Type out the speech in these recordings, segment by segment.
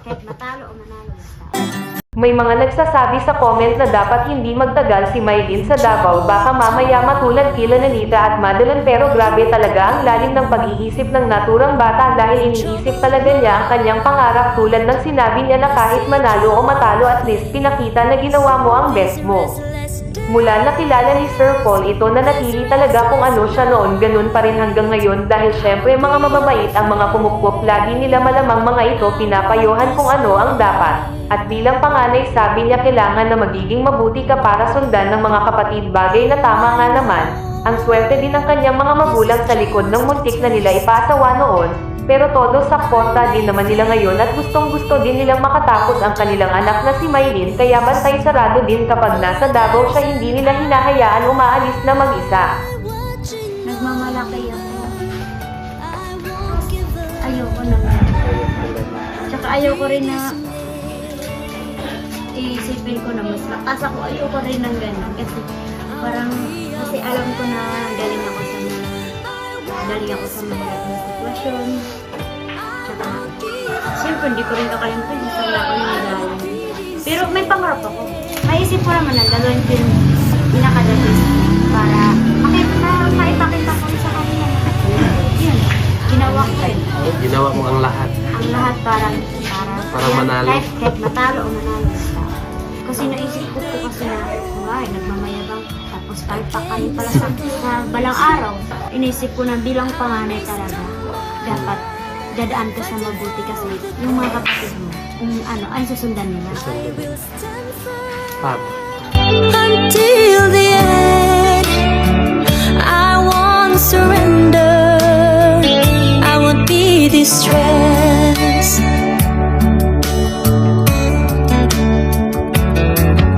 Kahit matalo o manalo basta. May mga nagsasabi sa comment na dapat hindi magtagal si Mylene sa Davao, baka mamaya matulad kila Nanita at Madeline, pero grabe talaga ang lalim ng pag-iisip ng naturang bata dahil iniisip talaga niya ang kanyang pangarap tulad ng sinabi niya na kahit manalo o matalo at least pinakita na ginawa mo ang best mo. Mula nakilala ni Sir Paul ito na natili talaga kung ano siya noon, ganun pa rin hanggang ngayon dahil syempre mga mababait ang mga pumupup, lagi nila malamang mga ito pinapayuhan kung ano ang dapat. At bilang panganay sabi niya kailangan na magiging mabuti ka para sundan ng mga kapatid, bagay na tama nga naman. Ang swerte din ng kanyang mga magulang sa likod ng muntik na nila ipasawa noon. Pero todo sa kota din naman nila ngayon at gustong-gusto din nilang makatapos ang kanilang anak na si Mylene, kaya bantay sarado din kapag nasa Davao siya, hindi nila hinahayaan umaalis na mag-isa. Nagmamalaki ako. Ayoko naman. Tsaka ayoko rin na iisipin ko na mas lakas ako. Ayoko rin ng ganun. Kasi alam ko na galing ako sa mahirap na sitwasyon. Tsaka, siyempre hindi ko rin kakalimutan yung wala ko ng galing. Pero may pangarap ako. Maisip ko naman na gagawin ko yung pinaka-the-best para maipakita ko sa kanila. Yun, ginawa ko rin. Ginawa mo ang lahat. Ang lahat para manalo. Kahit matalo o manalo basta. Kasi naisip ko kasi na, nagmamayabang. Tapos palpakan pala sa balang araw. Inisip ko na bilang panganay talaga, dapat dadaan ka sa mabuti kasi yung mga kapatid mo, kung ano, ay susundan nila. Pab. Until the end, I won't surrender. I won't be distressed.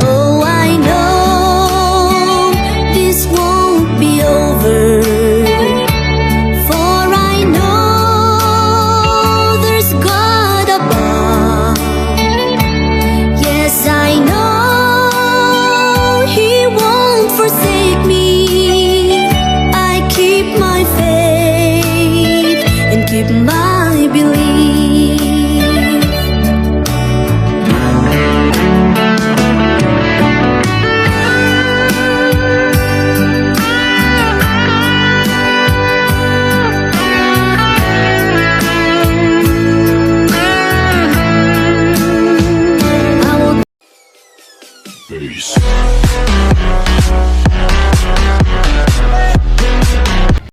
Oh, I know this won't be over. For I know there's God above. Yes, I know He won't forsake me. I keep my faith and keep my